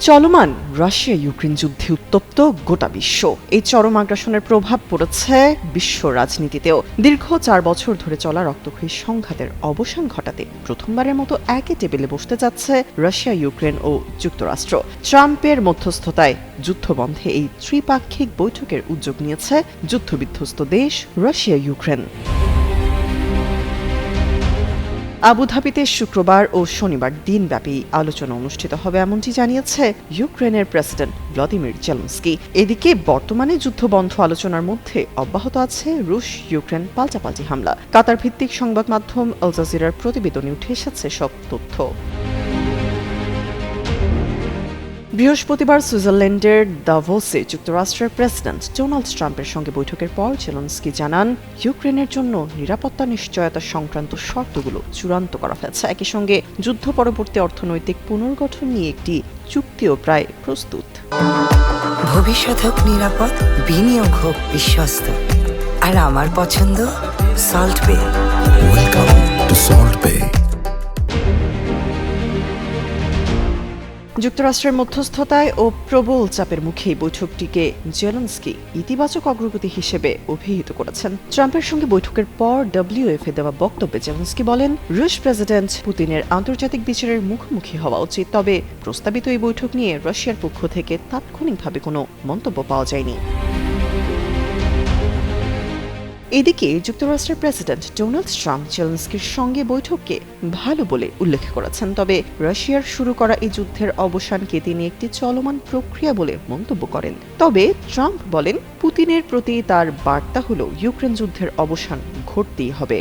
চলমান Russia Ukraine যুদ্ধে উত্তপ্ত গোটা বিশ্ব। এই চরম আগ্রাসনের প্রভাব পড়েছে বিশ্ব রাজনীতিতেও। দীর্ঘ 4 বছর ধরে চলা রক্তক্ষয়ী সংঘাতের অবসান ঘটাতে প্রথমবারের মতো একই টেবিলে বসতে যাচ্ছে রাশিয়া, ইউক্রেন ও যুক্তরাষ্ট্র। ট্রাম্পের মধ্যস্থতায় যুদ্ধবন্ধে এই ত্রিপাক্ষিক বৈঠকের উদ্যোগ নিয়েছে যুদ্ধবিধ্বস্ত দেশ রাশিয়া, ইউক্রেন। আবুধাবিতে শুক্রবার ও শনিবার দিনব্যাপী আলোচনা অনুষ্ঠিত হবে এমনটি জানিয়েছে ইউক্রেনের প্রেসিডেন্ট ভ্লাদিমির জেলেনস্কি। এদিকে বর্তমানে যুদ্ধবন্ধ আলোচনার মধ্যে অব্যাহত আছে রুশ ইউক্রেন পাল্টাপাল্টি হামলা। কাতার ভিত্তিক সংবাদ মাধ্যম আল জাজিরার প্রতিবেদনে উঠে এসেছে সব তথ্য। বৃহস্পতিবার সুইজারল্যান্ডের দাভোসে যুক্তরাষ্ট্রের প্রেসিডেন্ট ডোনাল্ড ট্রাম্পের সঙ্গে বৈঠকের পর জেলেনস্কি জানান, ইউক্রেনের জন্য নিরাপত্তা নিশ্চয়তা সংক্রান্ত শর্তগুলো চূড়ান্ত করা হয়েছে। একই সঙ্গে যুদ্ধ পরবর্তী অর্থনৈতিক পুনর্গঠন নিয়ে একটি চুক্তিও প্রায় প্রস্তুত। ভবিষ্যৎ হোক নিরাপদ, বিনিয়োগ হোক বিশ্বস্ত, আর আমার পছন্দ সল্ট বে। ওয়েলকাম টু সল্ট বে। যুক্তরাষ্ট্রের মধ্যস্থতায় ও প্রবল চাপের মুখে বৈঠকটিকে জেলেনস্কি ইতিবাচক অগ্রগতি হিসেবে অভিহিত করেছেন। ট্রাম্পের সঙ্গে বৈঠকের পর ডব্লিউএফ-এ দেওয়া বক্তব্যে জেলেনস্কি বলেন, রুশ প্রেসিডেন্ট পুতিনের আন্তর্জাতিক বিচারের মুখোমুখি হওয়া উচিত। তবে প্রস্তাবিত এই বৈঠক নিয়ে রাশিয়ার পক্ষ থেকে তাৎক্ষণিকভাবে কোনো মন্তব্য পাওয়া যায়নি। এদিকে যুক্তরাষ্ট্রের প্রেসিডেন্ট ডোনাল্ড ট্রাম্প জেলেনস্কির সঙ্গে বৈঠককে ভালো বলে উল্লেখ করেছেন। তবে রাশিয়ার শুরু করা এই যুদ্ধের অবসানকে তিনি একটি চলমান প্রক্রিয়া বলে মন্তব্য করেন। তবে ট্রাম্প বলেন, পুতিনের প্রতি তার বার্তা হলো ইউক্রেন যুদ্ধের অবসান ঘটতেই হবে।